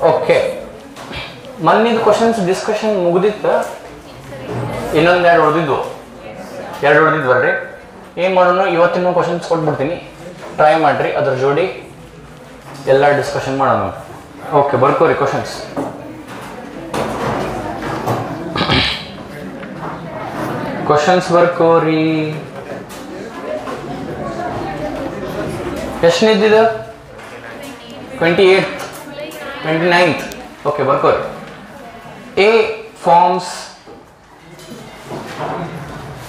Okay, ಮೊನ್ನಿದು questions discussion ಮುಗಿದಿತ್ತು, ಇನ್ನೊಂದೆರಡು ಉಳಿದಿದ್ವಲ್ರಿ. ಏನು ಮಾಡೋಣ, ಇವತ್ತಿನ ಕ್ವಶನ್ಸ್ ಕೊಟ್ಬಿಡ್ತೀನಿ, ಟ್ರೈ ಮಾಡಿರಿ, ಅದ್ರ ಜೋಡಿ ಎಲ್ಲ ಡಿಸ್ಕಷನ್ ಮಾಡೋಣ. ಓಕೆ, ಬರ್ಕೋರಿ ಕ್ವಶನ್ಸ್. ಕ್ವಶನ್ಸ್ ಬರ್ಕೋರಿ. ಎಷ್ಟನೇದಿದೆ? 28th, 29th. ಓಕೆ, ಬರ್ಕೋರಿ. A forms,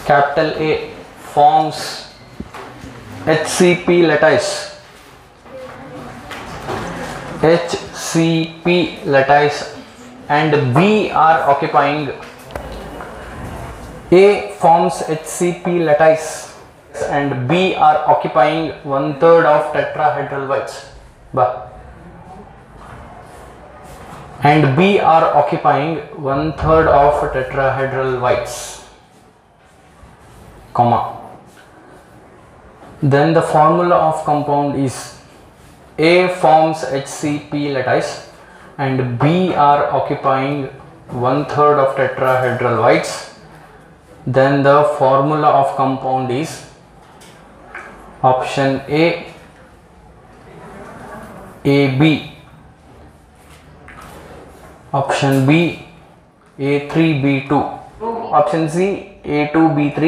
capital A forms HCP lattice. HCP lattice and B are occupying. A forms HCP lattice and B are occupying 1/3 of tetrahedral whites. And B are occupying 1/3 of tetrahedral whites, comma. Then the formula of compound is A forms HCP lattice and B are occupying 1/3 of tetrahedral whites. Then the formula of compound is option A, AB, option B, A3B2, option C, A2B3,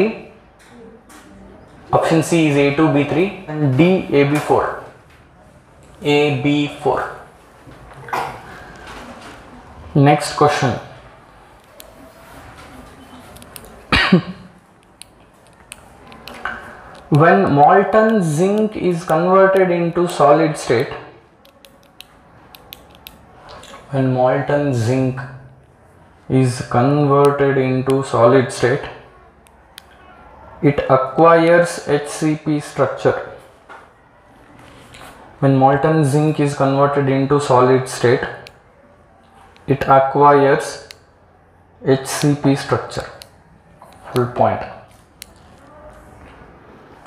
option C is A2B3 and D AB4. AB4. Next question. When molten zinc is converted into solid state, when molten zinc is converted into solid state, it acquires HCP structure. When molten zinc is converted into solid state, it acquires HCP structure. Full point.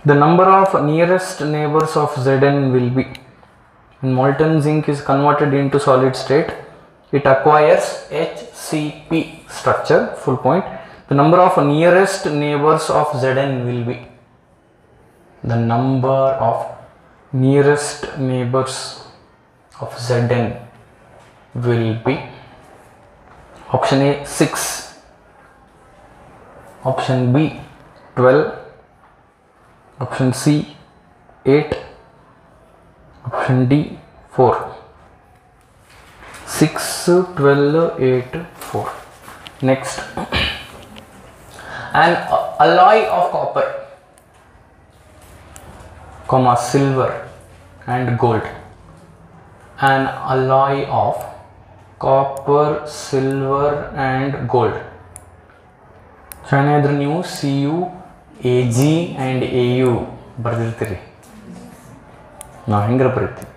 The number of nearest neighbors of Zn will be, when molten zinc is converted into solid state, it acquires HCP structure. Full point. The number of nearest neighbors of Zn will be, the number of nearest neighbors of Zn will be option A 6, option B 12, option C 8, option D 4. 6, 12, 8, 4. Next, an alloy of copper, comma, silver and gold. An alloy of copper, silver and gold. ಚೆನ್ನಾಗಿದ್ರೆ ನೀವು CU, AG and AU ಬರೆದಿರ್ತೀರಿ, ನಾವು ಹೆಂಗ್ರ ಬರೀತೀವಿ.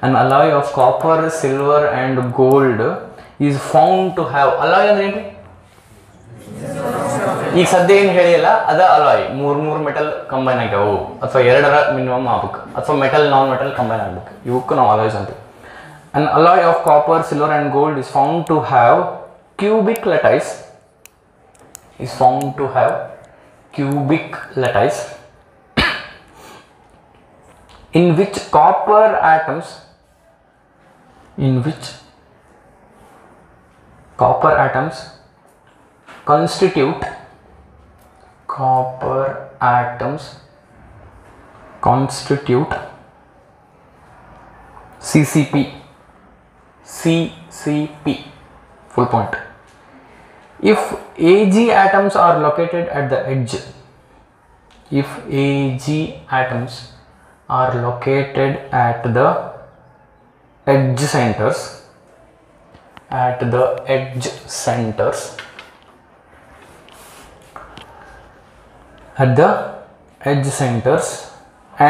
An alloy of copper, silver and gold is found to have. alloy ಅಂದ್ರೆ ಏನು? ಈಗ ಸದ್ಯ ಏನು ಹೇಳಿಲ್ಲ, ಅದ ಅಲಾಯ್. ಮೂರು ಮೆಟಲ್ ಕಂಬೈನ್ ಆಗ್ಯಾವು, ಅಥವಾ ಎರಡರ ಮಿನಿಮಮ್ ಆಗ್ಬೇಕು, ಅಥವಾ ಮೆಟಲ್ ನಾನ್ ಮೆಟಲ್ ಕಂಬೈನ್ ಆಗ್ಬೇಕು, ಇವಕ್ಕೂ ನಾವು ಅಲಾಯ್ಸ್ ಅಂತೀವಿ. An alloy of copper, silver and gold is found to have cubic lattice, is found to have cubic lattice in which copper atoms constitute CCP. Full point. If Ag atoms are located at the edge, if Ag atoms are located at the edge centers,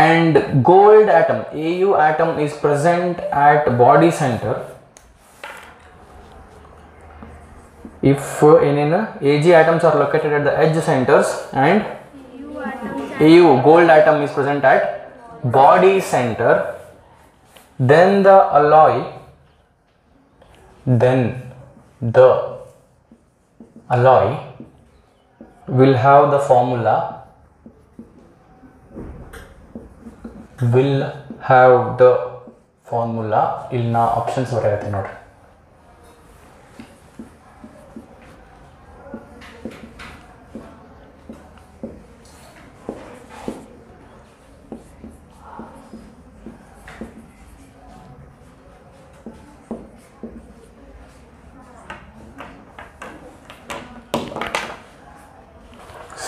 and gold atom, Au atom is present at body center. If Ag atoms are located at the edge centers and Au gold atom is present at body center, then the alloy then the alloy will have the formula ಇಲ್ಲಿ ನಾ options ಬರೆಯತ್ತೆ ನೋಡ್ರಿ.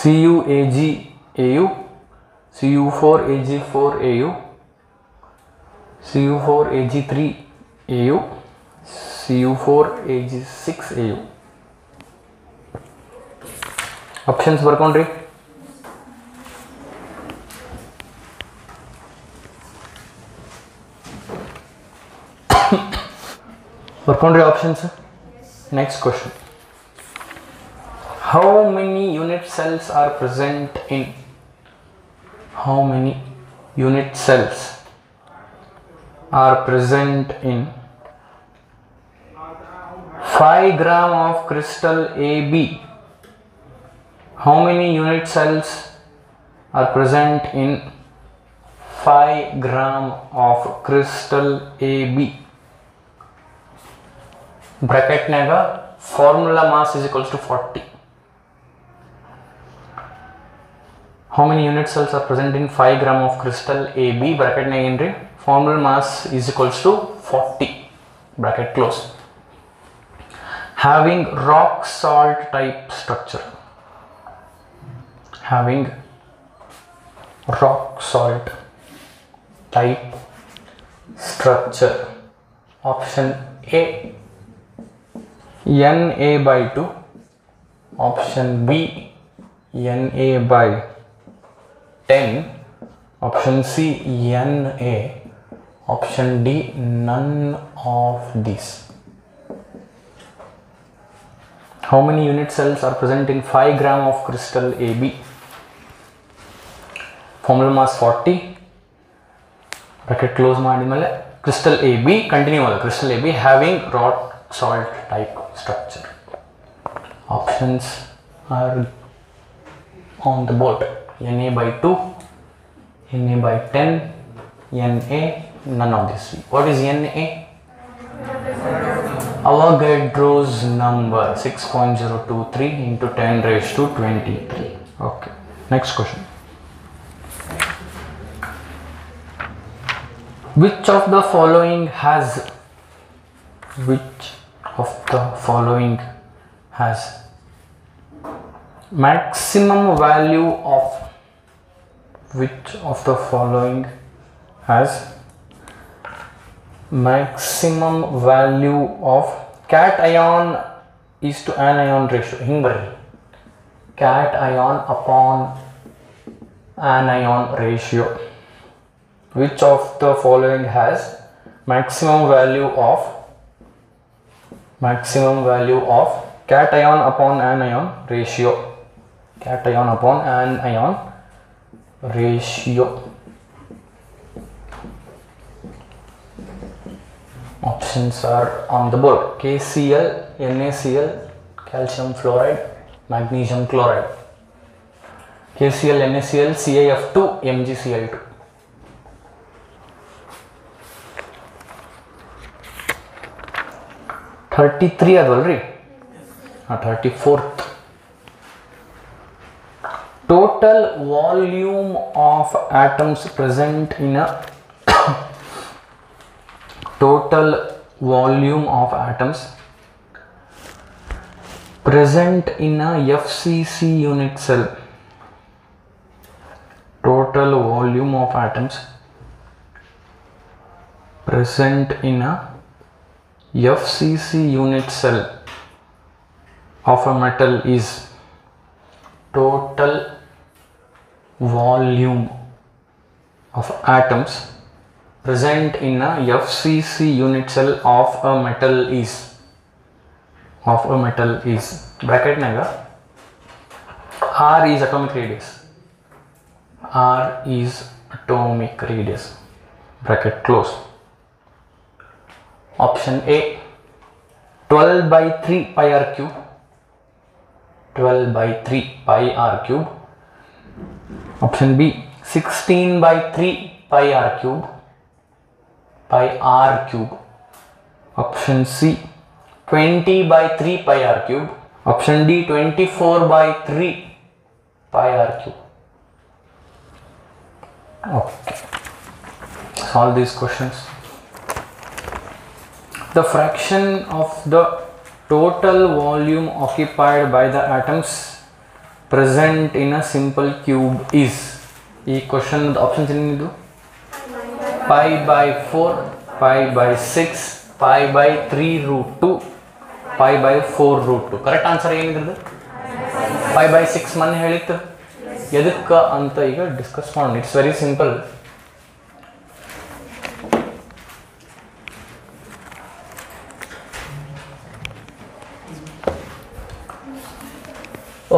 CuAgAu, Cu4Ag4Au, Cu4Ag3Au, Cu4Ag6Au. Options ಬರ್ಕೊಂಡ್ರಿ. ಬರ್ಕೊಂಡ್ರಿ options. Next question. How many unit cells are present in 5 gram of crystal AB? How many unit cells are present in 5 gram of crystal AB? Bracket naga formula mass is equals to 40. How many unit cells are present in 5 gram of crystal AB? Bracket naga formula mass is equals to 40. Bracket close. Having rock salt type structure. Having rock salt type structure. Option A, Na/2. Option B, Na/10. Option C, Na. Option D, none of these. How many unit cells are present in 5 gram of crystal AB? Formula mass 40. Bracket close madimale crystal AB continue mala crystal AB having rock salt type structure. Options are on the board. Na/2, Na/10, Na, none of this. What is Na? Avogadro's number 6.023 into 10⁻23. Okay, next question. Which of the following has maximum value of cation is to anion ratio? Hing barri, cation upon anion ratio. Which of the following has maximum value of cation upon anion ratio? Cation upon anion ratio. Options are on the board. KCl, NaCl, calcium fluoride, magnesium chloride. KCl, NaCl, CaF2, MgCl2. 33 adalri. 34th. Total volume of atoms present in a FCC unit cell. Total volume of atoms present in a FCC unit cell of a metal is total volume of atoms present in a FCC unit cell of a metal is bracket naga R is atomic radius. Bracket close. Option A 12 by 3 pi r cube. 12 by 3 pi r cube. Option B, 16 by 3 pi r cube. Pi r cube. Option C, 20 by 3 pi r cube. Option D, 24 by 3 pi r cube. Okay. Solve these questions. The fraction of the total volume occupied by the atoms present in a simple cube is. ಈ question options ಏನಿದು? pi by 4, pi by 6, pi by 3 root 2, pi by 4 root 2. Correct answer ಏನಿದ್ರದ್ದು? pi by 6 ಮೊನ್ನೆ ಹೇಳಿತ್ತು. ಎದಕ್ಕೆ ಅಂತ ಈಗ discuss ಮಾಡೋಣ. It's very simple.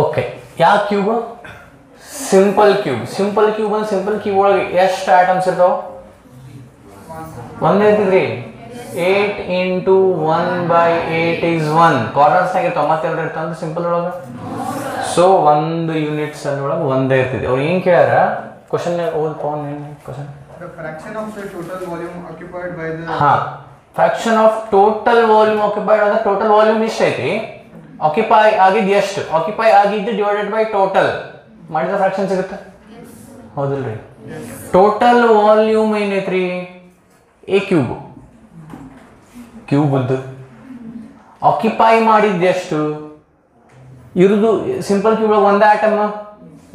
Okay, ಯಾವ cube? Simple cube. Simple cube ಅಂದ್ರೆ ಸಿಂಪಲ್ ಕ್ಯೂಬ್ ಒಳಗೆ ಎಷ್ಟು ಆಟಮ್ಸ್ ಇರ್ತಾವ? ಒಂದೇ ಇರ್ತಿದ್ರಿ. 8 into 1 by 8 is 1. ಕಾರ್ನರ್ಸ್ ಆಗಿರ್ತಾವ, ಮತ್ತೆರಡು ಇರ್ತಾವ ಸಿಂಪಲ್ ಒಳಗೆ. ಸೊ ಒಂದು ಯೂನಿಟ್ಸ್ ಅಲ್ಲಿ ಒಳಗೆ ಒಂದೇ ಇರ್ತಿದೆ. ಅವ್ರು ಏನು ಕೇಳ್ಯಾರ ಕ್ವಶನ್ ಓದ್ Pavan question? fraction of the total volume occupied by the fraction of total volume occupied ಅಂದ್ರೆ ಟೋಟಲ್ ವಾಲ್ಯೂಮ್ ಇಷ್ಟ ಐತಿ. ಆಕ್ಯುಪೈ ಆಗಿದ್ದು ಎಷ್ಟು? ಆಕ್ಯುಪೈ ಆಗಿದ್ದು ಡಿವೈಡೆಡ್ ಬೈ ಟೋಟಲ್ ಮಾಡಿದ ಫ್ರಾಕ್ಷನ್ ಸಿಗುತ್ತೆ, ಹೌದಿಲ್ರಿ? ಟೋಟಲ್ ವಾಲ್ಯೂಮ್ ಏನೈತ್ರಿ? A cube. ಕ್ಯೂಬ್ದು ಆಕ್ಯುಪೈ ಮಾಡಿದ್ದು ಎಷ್ಟು? ಇರುದು ಸಿಂಪಲ್ ಕ್ಯೂಬ್ ಒಂದೇ ಆಟಮ್.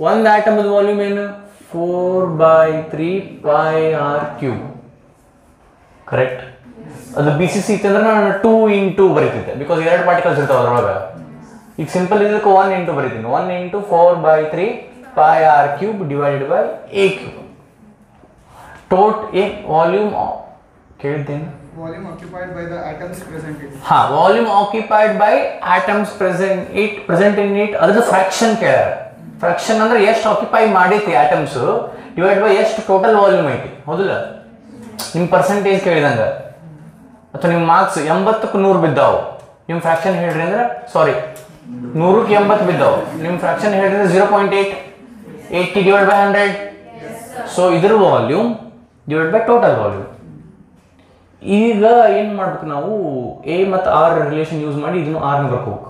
ಒಂದು ಆಟಮ್ದು ವಾಲ್ಯೂಮ್ ಏನು? 4 by 3 pi r cube. Correct. ಅದು ಬಿ ಸಿ ಸಿ ಇತ್ತಂದ್ರೆ ನಾನು 2 into ಬರೀತಿದ್ದೆ, ಬಿಕಾಸ್ ಎರಡು ಪಾರ್ಟಿಕಲ್ಸ್ ಇರ್ತಾವೆ ಅದ್ರೊಳಗೆ. ಈಗ ಸಿಂಪಲ್ ಇದಕ್ಕೆ 1 into ಬರೀತೀನಿ. 1 into 4 by 3 pi r cube divided by a cube. Volume ಕೇಳಿದ್ದೇನೆ. volume occupied by the atoms present in it. Volume occupied by atoms present in it. ಅದ್ರದ್ದು ಫ್ರಾಕ್ಷನ್ ಕೇಳ್ಯಾರ. ಫ್ರಾಕ್ಷನ್ ಅಂದ್ರೆ ಎಷ್ಟು ಆಕ್ಯುಪೈ ಮಾಡೈತಿ ಆಟಮ್ಸ್ ಡಿವೈಡ್ ಬೈ ಎಷ್ಟು total volume ಐತಿ, ಹೌದಿಲ್ಲ? ನಿಮ್ಮ percentage ಕೇಳಿದಂಗ ಅಥವಾ ನಿಮ್ಮ ಮಾರ್ಕ್ಸ್ 80ಕ್ಕೆ 100 ಬಿದ್ದಾವು, ನಿಮ್ಮ ಫ್ರಾಕ್ಷನ್ ಹೇಳ್ರಿ ಅಂದ್ರೆ ಸಾರಿ 100ಕ್ಕೆ 80 ಬಿದ್ದಾವು, ನಿಮ್ಮ ಫ್ರಾಕ್ಷನ್ ಹೇಳ್ರಿ ಅಂದ್ರೆ 0.8. 80 divided by 100. ಸೊ ಇದ್ರ volume divide by total volume. ಈಗ ಏನು ಮಾಡ್ಬೇಕು ನಾವು? ಎ ಮತ್ತು ಆರ್ ರಿಲೇಷನ್ ಯೂಸ್ ಮಾಡಿ ಇದನ್ನು ಆರ್ನ ಬರ್ಕೋಬೇಕು.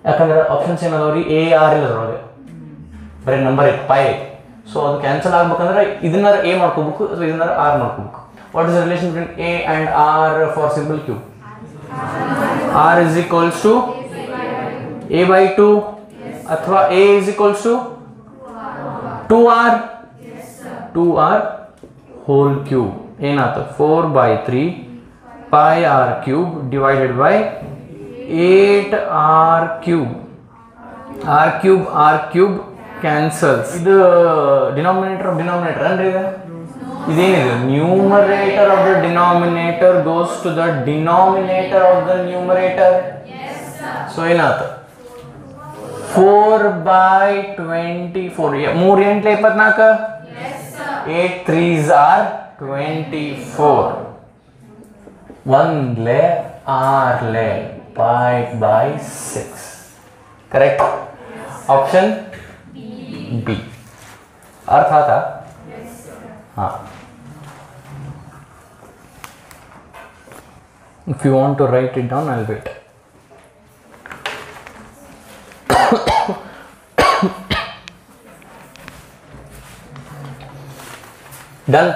ಯಾಕಂದ್ರೆ ಆಪ್ಷನ್ಸ್ ಏನದವ್ರಿ? ಎ ಆರ್ ಇಲ್ಲ ಅದ್ರೊಳಗೆ, ಬರೀ ನಂಬರ್ ಐತೆ, ಪೈ ಐತೆ. ಸೊ ಅದು ಕ್ಯಾನ್ಸಲ್ ಆಗ್ಬೇಕಂದ್ರೆ ಇದನ್ನ ಎ ಮಾಡ್ಕೋಬೇಕು ಅಥವಾ ಇದನ್ನ ಆರ್ ಮಾಡ್ಕೋಬೇಕು. What is the relation between a and r for simple cube? R is equals to a by 2 ಅಥವಾ a is equals to 2r. 2r whole cube ಏನಾಯ್ತು? 4 by 3 pi r cube divided by 8r cube. r cube cancels. ಇದು denominator of denominator ಅಂದ್ರೆ ಇದೇನಿದೆ? Numerator of the denominator goes to the denominator of the numerator. So ಏನಾಯ್ತು? 4 by 24. 3 8 24. 8 3s are 24. 1 le r le pi by 6. Correct. Option B. अर्थ आता? हाँ. If you want to write it down, I'll wait. Done?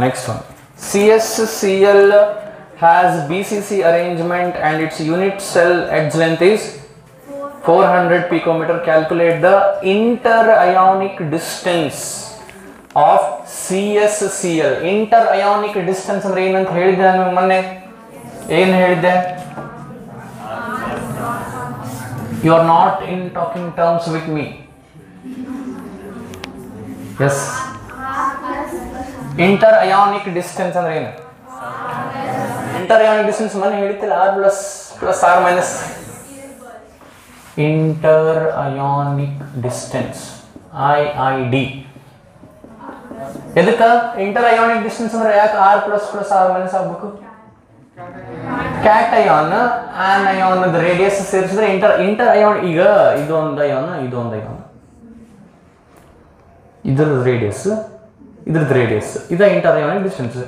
Next one. CSCl has BCC arrangement and its unit cell edge length is 400 picometer. Calculate the interionic distance of CSCl. Interionic distance ಅಂದ್ರೆ ಏನಂತ ಹೇಳಿದ್ದೆ ನಾನು ಮೊನ್ನೆ? ಏನು ಹೇಳಿದ್ದೆ? You are not in talking terms with me. Yes. Interionic distance ಅಂದ್ರೆ ಏನು? Interionic distance ಮೊನ್ನೆ ಹೇಳಿದ್ದಿಲ್ಲ, r plus r minus. Interionic distance IID. ಎದಕ್ಕೆ ಇಂಟರ್ ಅಯಾನಿಕ್ ಡಿಸ್ಟೆನ್ಸ್ ಅಂದ್ರೆ ಯಾಕೆ r plus r minus ಆಗಬೇಕು? ಕ್ಯಾಟಯಾನ್ ಆನಯಾನ್ ರೇಡಿಯಸ್ ಸೇರಿಸಿದ್ರೆ ಇಂಟರ್ ಅಯಾನ್. ಈಗ ಇದೊಂದು ಅಯಾನ್ ಇದೊಂದು ಅಯಾನ್, ಇದ್ರದ್ದು ರೇಡಿಯಸ್ ಇದ್ರದ್ದು ರೇಡಿಯಸ್, ಇದು ಇಂಟರ್ ಅಯಾನಿಕ್ ಡಿಸ್ಟೆನ್ಸ್.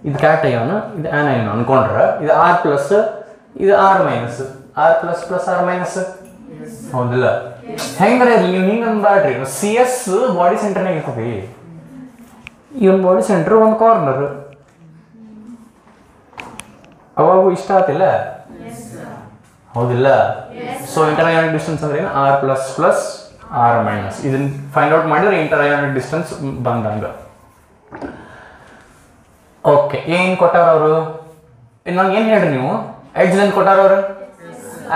ಇದು ಕ್ಯಾಟಯಾನ್ ಇದು ಆನಯಾನ್ ಅನ್ಕೊಂಡ್ರೆ ಇದು ಆರ್ ಪ್ಲಸ್ ಇದು r minus, r plus plus r minus. ಹೌದಿಲ್ಲ? ಹೆಂಗ್ರ ನೀವು ಹಿಂಗೆ ಅನ್ಬಾಡ್ರಿ. ಸಿ ಎಸ್ ಬಾಡಿ ಸೆಂಟರ್ನಾಗ ಇರ್ತದೆ. ಈ ಒಂದು ಬಾಡಿ ಸೆಂಟರ್ ಒಂದು ಕಾರ್ನರ್ ಅವಾಗೂ ಇಷ್ಟ ಆತಿಲ್ಲ. ಹೌದಿಲ್ಲ? ಸೊ ಇಂಟರ್ ಅಯಾನಿಕ್ ಡಿಸ್ಟೆನ್ಸ್ ಅಂದ್ರೆ ಏನು? R plus plus r minus. ಇದನ್ನ ಫೈಂಡ್ ಔಟ್ ಮಾಡಿದ್ರೆ ಇಂಟರ್ ಅಯಾನಿಕ್ ಡಿಸ್ಟೆನ್ಸ್ ಬಂದಂಗ. ಓಕೆ, ಏನು ಕೊಟ್ಟಾರ ಅವರು? ನಂಗೆ ಏನು ಹೇಳ್ರಿ ನೀವು? ಎಡ್ಜ್ ಲೆಂತ್ ಕೊಟ್ಟಾರ ಅವರು.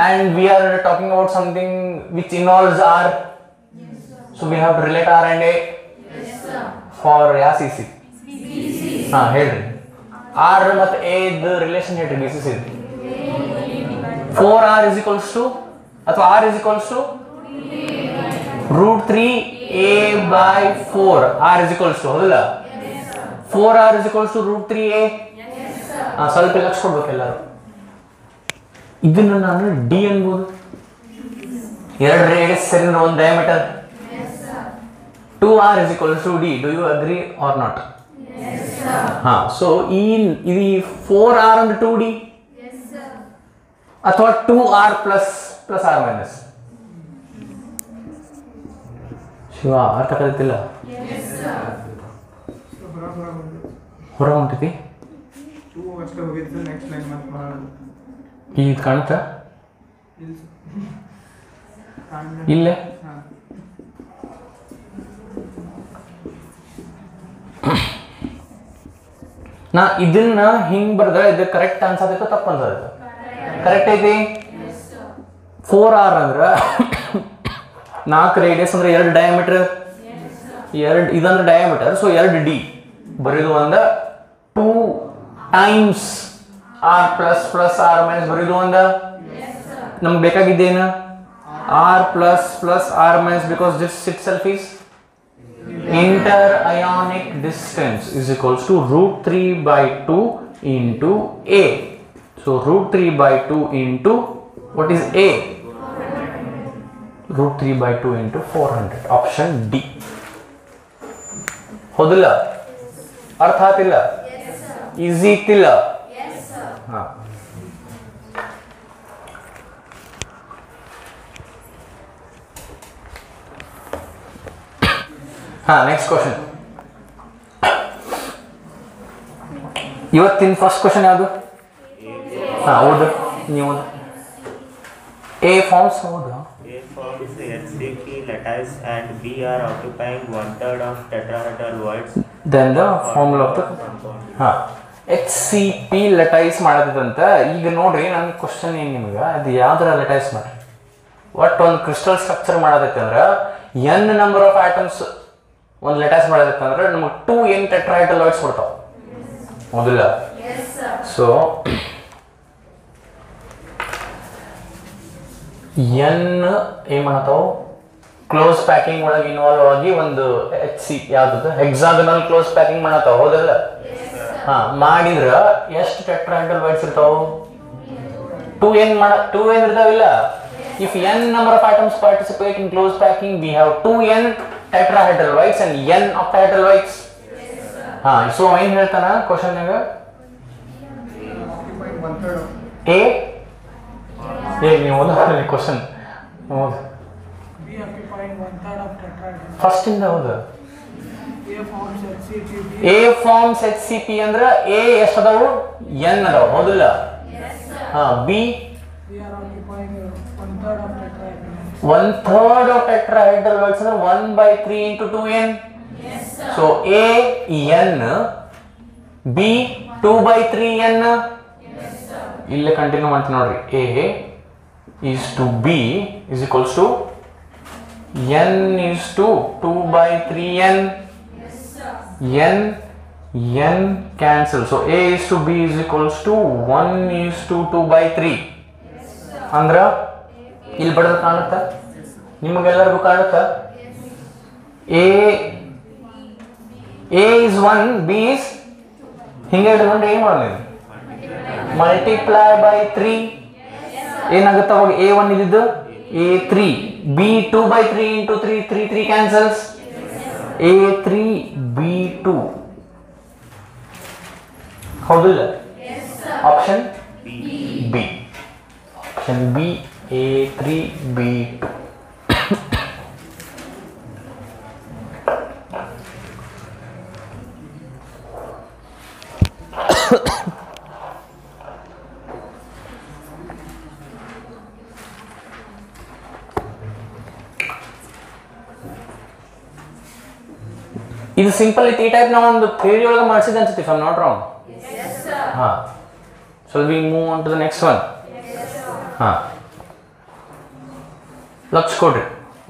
And we are talking about something which involves R. So we have to relate R and A. Yes, sir. For CC. ಹೇಳ್ರಿ. R ಮತ್ತು A the relation ಹೇಳ್ರಿ BCC. 4R is equals to ಅಥವಾ R is equals to root 3A by 4. R is equals to ಹೌದಲ್ಲ? 4R is equals to root 3A. ಸ್ವಲ್ಪ ಲಕ್ಷ ಕೊಡ್ಬೇಕು ಎಲ್ಲರೂ. ಇದನ್ನು ನಾನು ಡಿ ಅನ್ಬೋದು. ಎರಡು ರೇಡಿಯಸ್ ಸೇರಿದ್ರೆ ಒಂದು diameter. 2R is equals to D. Do you agree or not? Yes, sir. So ಇದು 4R ಅಂದ್ರೆ 2D. Yes, sir. ಅಥವಾ 2R plus R minus. Shiva ಅರ್ಥ ಆಗತ್ತಿಲ್ಲ? Yes, sir. ಹೊರ ಹೊಂಟೈತಿ. 2 ಅಷ್ಟೇ ಹೋಗಿದ್ದು ನೆಕ್ಸ್ಟ್ ಲೈನ್ ಮತ್ತೆ ಮಾಡೋದು. ಇದು ಕಾಣುತ್ತಾ? ಇಲ್ಲೇ ನಾ ಇದನ್ನ ಹಿಂಗ್ ಬರ್ದ್ರೆ ಇದು ಕರೆಕ್ಟ್ ಅನ್ಸತೈತೋ ತಪ್ಪು ಅನ್ಸತೈತೋ? ಕರೆಕ್ಟ್ ಐತಿ. 4R ಅಂದ್ರೆ 4 ರೇಡಿಯಸ್ ಅಂದ್ರೆ 2 ಡಯಾಮೀಟರ್, 2 ಇದಂದ್ರೆ ಡಯಾಮೀಟರ್. ಸೊ 2 ಡಿ ಬರೀದು ಒಂದ 2 times r plus plus r minus ಬರೀದು ಒಂದ. ನಮ್ಗೆ ಬೇಕಾಗಿದ್ದೇನು? R plus plus r minus, because this itself is inter ionic distance is equals to root 3 by 2 into A. So root 3 by 2 into what is A? Root 3 by 2 into 400. Option D. ಹೌದಿಲ್ಲ? ಅರ್ಥ ಆತಿಲ್ಲ? Easy ಇತ್ತಿಲ್ಲ? Next question. ಇವತ್ತಿನ first question ಯಾವುದು? ಹೌದು, ನೀವು A forms ಹೌದು. A forms HCP lattice and B are occupying 1/3 of tetrahedral voids. Then the formula of the HCP lattice ಮಾಡದಂತ. ಈಗ ನೋಡ್ರಿ ನನ್ನ ಕ್ವಶನ್ ಏನು ನಿಮಗೆ, ಅದು ಯಾವ್ದಾರ lattice ಮಾಡಿ ಒಟ್ಟು ಒಂದು ಕ್ರಿಸ್ಟಲ್ ಸ್ಟ್ರಕ್ಚರ್ ಮಾಡೋದೈತೆ ಅಂದ್ರೆ n ನಂಬರ್ ಆಫ್ ಆಟಮ್ಸ್ ಒಂದು lattice ಮಾಡೋದೈತೆ ಅಂದ್ರೆ ನಮಗೆ 2n tetrahedral voids ಕೊಡ್ತಾವೆ. ಹೌದಿಲ್ಲ? ಸೊ n ಏನ್ ಮಾಡತಾವ? ಕ್ಲೋಸ್ ಪ್ಯಾಕಿಂಗ್ ಒಳಗೆ ಇನ್ವಾಲ್ವ್ ಆಗಿ ಒಂದು HC ಯಾವ್ದು ಹೆಕ್ಸಾಗನಲ್ ಕ್ಲೋಸ್ ಪ್ಯಾಕಿಂಗ್ ಮಾಡತಾವ. ಹೌದಲ್ಲ? ಮಾಡಿದ್ರ ಎಷ್ಟು ಟೆಟ್ರಾಹೆಡ್ರಲ್ ವೈಡ್ಸ್ ಇರ್ತಾವ? 2n ಇರ್ತಾವಿಲ್ಲ. If n number of atoms participate in close packing, we have 2n tetrahedral voids and n octahedral voids. So ಏನ್ ಹೇಳ್ತಾನ ಕ್ವಶನ್ನಾಗ? A ನೀವು ಓದಿ ಕ್ವಶನ್ ಹೌದು. ಫಸ್ಟ್ ಇಂದ ಹೌದು. A forms HCP ಅಂದ್ರೆ A ಎಷ್ಟು ಅದಾವು? n ಅದಾವು. ಹೌದಿಲ್ಲ? B 1/3 of tetrahedral voids ಅಂದ್ರೆ 1/3 into 2n. So A n, B 2/3n. ಇಲ್ಲೇ ಕಂಟಿನ್ಯೂ ಮಾಡ್ತೀನಿ ನೋಡ್ರಿ. A is to B is equals to n is to 2/3n. n cancel. So A is to B is equals to 1 is to 2/3. ಅಂದ್ರ ಇಲ್ಲಿ ಬಡದ ಕಾಣುತ್ತಾ? ನಿಮಗೆಲ್ಲರಿಗೂ ಕಾಣುತ್ತಾ? A is 1, B is ಹಿಂಗೆ ಇಟ್ಕೊಂಡ್ರೆ ಏನು ಮಾಡೋದು? ಮಲ್ಟಿಪ್ಲೈ ಬೈ 3 ಏನಾಗುತ್ತೆ ಅವಾಗ a1 ಇದ್ದಿದ್ದು a3 b2 by 3 into 3 3 cancels a3 b2 ಹೌದಿಲ್ಲ option b option b a3 b2 ಇದು ಸಿಂಪಲ್ ಇತ್ತು ಈ ಟೈಪ್ ನಾವು ಒಂದು ಥಿಯರಿ ಒಳಗೆ ಮಾಡಿಸಿದ ಅನ್ಸುತ್ತೆ if I am not wrong ಹಾ so we move on to the next one ಹಾ ಲಕ್ಷ ಕೊಡ್ರಿ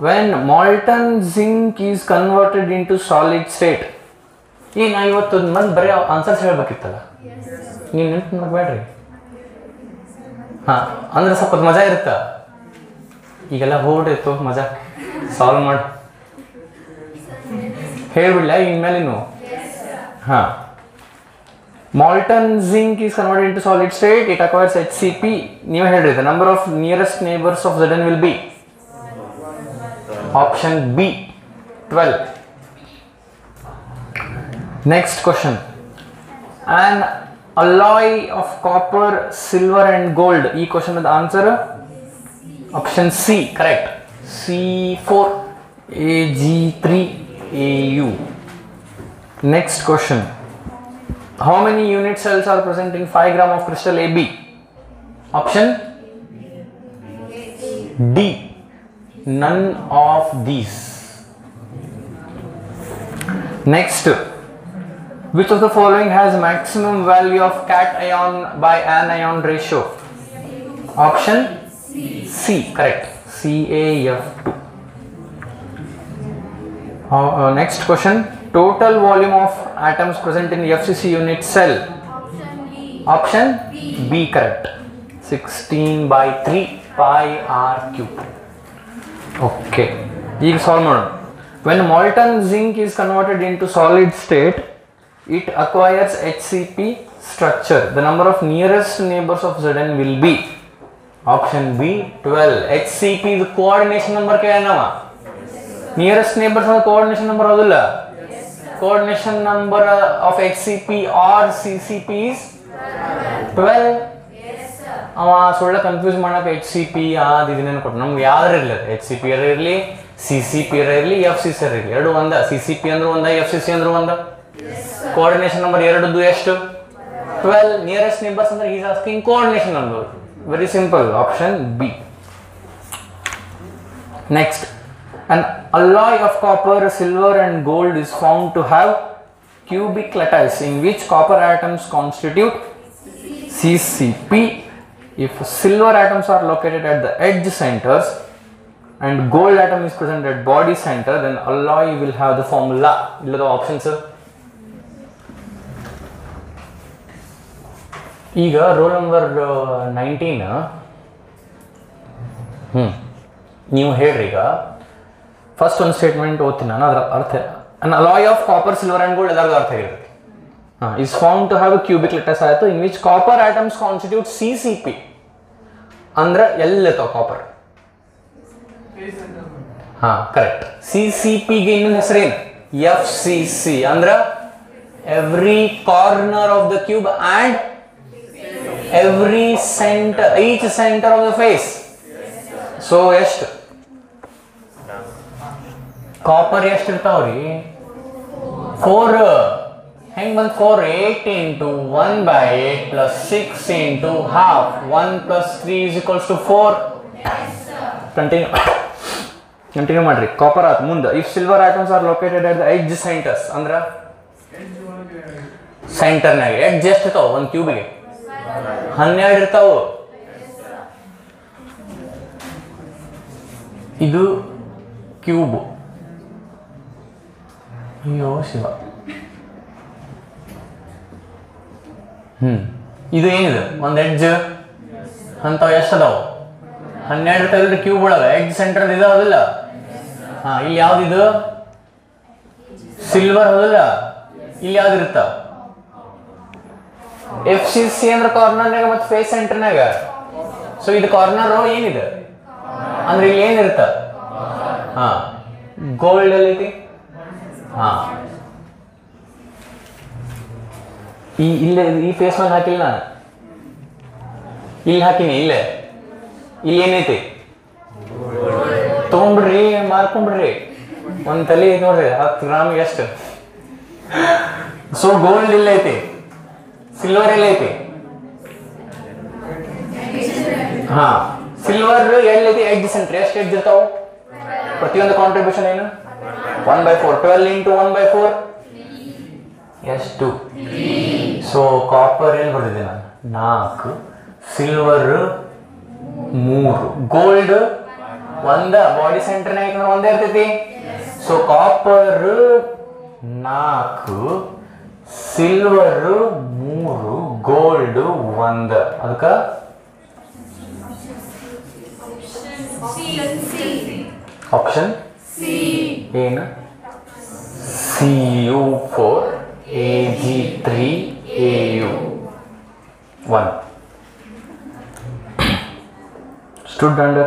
when molten zinc is converted into solid state ಈಗ ನಾ ಇವತ್ತು ಮಂದಿ ಬರೀ ಆನ್ಸರ್ಸ್ ಹೇಳ್ಬೇಕಿತ್ತಲ್ಲ ನೀವು ನೆನ್ಪು ಮಾಡಬೇಡ್ರಿ ಹಾ ಅಂದ್ರೆ ಸ್ವಲ್ಪ ಮಜಾ ಇರುತ್ತ ಈಗೆಲ್ಲ ಹೋಗ್ಬಿಟ್ಟಿತ್ತು ಮಜಾ ಸಾಲ್ವ್ ಮಾಡಿ ಹೇಳ್ಬಿಡ್ಲ ಇನ್ಮೇಲೆ ನೀವು ಹಾ molten zinc is converted into solid state it acquires HCP ನೀವು ಹೇಳ್ರಿ the number of nearest neighbours of Zn will be option B 12 next question an alloy of copper silver and gold ಈ question the answer option C correct C4 Ag3 AU. Next question. How many unit cells are present in 5 gram of crystal AB? Option D. None of these. Next. Which of the following has maximum value of cation by anion ratio? Option C. Correct. CaF2. Next question. Total volume of atoms present in FCC unit cell. Option B correct. 16 by 3 pi r cube. Okay. ಈಗ solve ಮಾಡೋಣ. When molten zinc is converted into solid state, it acquires HCP structure. The number of nearest neighbors of Zn will be. Option B 12. HCP the coordination number ಕೇಳನವ. Nearest neighbors of coordination number ಹೌದಿಲ್ಲ coordination number of HCP or CCP is 12 ಅವ ಸುಳ್ಳ confuse ಮಾಡಕ್ಕೆ HCP ಇದನ್ನೇನು ಕೊಟ್ಟು ನಮ್ಗೆ ಯಾವ್ದಾರು ಇರಲಿ HCP ಇರಲಿ CCP ಇರಲಿ FCC ಇರಲಿ ಎರಡು ಒಂದ CCP ಅಂದ್ರೆ ಒಂದ FCC ಅಂದ್ರೆ ಒಂದ ಕೋಆರ್ಡಿನೇಷನ್ ನಂಬರ್ ಎರಡದ್ದು ಎಷ್ಟು 12 ನಿಯರೆಸ್ಟ್ ನೇಬರ್ಸ್ ಅಂದ್ರೆ is asking coordination number very simple option B next An alloy of copper, silver and gold is found to have cubic lattice in which copper atoms constitute CCP. If silver atoms are located at the edge centers and gold atom is present at body center, then alloy will have the formula. These are the options. ಈಗ roll number 19 ನೀವು ಹೇಳ್ರಿ ಈಗ first ಒಂದು statement ಓದ್ತೀನಿ ನಾನು ಅದರ ಅರ್ಥ an alloy of copper silver and gold ಎಲ್ಲರಿಗೂ ಅರ್ಥ ಆಗಿರುತ್ತೆ is found to have a cubic lattice ಆಯಿತು in which copper atoms constitute CCP ಅಂದ್ರೆ ಎಲ್ಲಿರ್ತಾವ ಕಾಪರ್ ಕರೆಕ್ಟ್ CCP ಗೆ ಇನ್ನೊಂದು ಹೆಸರೇನು FCC ಅಂದ್ರೆ every corner of the cube and every center each center of the face so ಎಷ್ಟು copper ಎಷ್ಟು ಇರ್ತಾವ್ರಿ 4 ಹೆಂಗ್ ಬಂದ್ 4 8 into 1 by 8 plus 6 into half 1 plus 3 is equals to 4 continue ಮಾಡ್ರಿ ಕಾಪರ್ ಆತ್ ಮುಂದೆ if silver atoms are located at the edge centres ಅಂದ್ರ ಸೆಂಟರ್ನಾಗ edge ಎಷ್ಟು ಇರ್ತಾವ ಒಂದು ಕ್ಯೂಬ್ಗೆ 12 ಇರ್ತಾವ ಇದು ಕ್ಯೂಬ್ ಅಯ್ಯೋ ಶಿವ ಇದು ಏನಿದೆ ಒಂದು ಎಡ್ಜ್ ಅಂತಾವ ಎಷ್ಟು ಅದಾವ 12 ಇರ್ತಾವಿಲ್ಲ ಕ್ಯೂಬ್ ಒಳಗೆ ಎಡ್ಜ್ ಸೆಂಟರ್ ಇದಾವದಿಲ್ಲ ಇಲ್ಲಿ ಯಾವ್ದಿದು ಸಿಲ್ವರ್ ಹೌದಲ್ಲ ಇಲ್ಲಿ ಯಾವ್ದು ಇರ್ತಾವ ಎಫ್ ಸಿ ಸಿ ಅಂದ್ರೆ ಕಾರ್ನರ್ನಾಗ ಮತ್ತು ಫೇಸ್ ಸೆಂಟರ್ನಾಗ. ಸೊ ಇದು ಕಾರ್ನರ್ ಏನಿದೆ ಅಂದ್ರೆ ಇಲ್ಲಿ ಏನಿರುತ್ತ? ಹಾ, ಗೋಲ್ಡ್ ಅಲ್ಲಿ ಐತಿ. ಹಾ, ಇಲ್ಲೇ ಈ ಫೇಸ್ ಮೇಲೆ ಹಾಕಿಲ್ಲ ನಾನು, ಇಲ್ಲಿ ಹಾಕಿನಿ. ಇಲ್ಲೇ ಇಲ್ಲಿ ಏನೈತಿ? ತೊಗೊಂಡ್ಬಿಡ್ರಿ, ಮಾರ್ಕೊಂಡ್ಬಿಡ್ರಿ. ಒಂದು ತಲೆ ಐತಿ ನೋಡ್ರಿ, 10 ಗ್ರಾಮಿಗೆ ಎಷ್ಟು. ಸೊ ಗೋಲ್ಡ್ ಇಲ್ಲ ಐತಿ, ಸಿಲ್ವರ್ ಎಲ್ಲ ಐತಿ. ಹಾ, ಸಿಲ್ವರ್ ಎಲ್ಲೈತಿ? Edge centre. ಎಷ್ಟು ಎಡ್ಜ್ ಇರ್ತಾವ? ಪ್ರತಿಯೊಂದು ಕಾಂಟ್ರಿಬ್ಯೂಷನ್ ಏನು? 1/4. 12 into 1/4 ಎಷ್ಟು? ಸೊ ಕಾಪರ್ ಏನು ಬರ್ತಿದ್ದೆ ನಾನು? 4, ಸಿಲ್ವರ್ 3, ಗೋಲ್ಡ್ ಒಂದ. ಬಾಡಿ ಸೆಂಟರ್ನಾಗ ಒಂದೇ ಇರ್ತೈತಿ. So copper 4, silver 3, gold 1. ಅದಕ್ಕೆ ಆಪ್ಷನ್ ಏನು? Cu4 Ag3 Au1. Stood under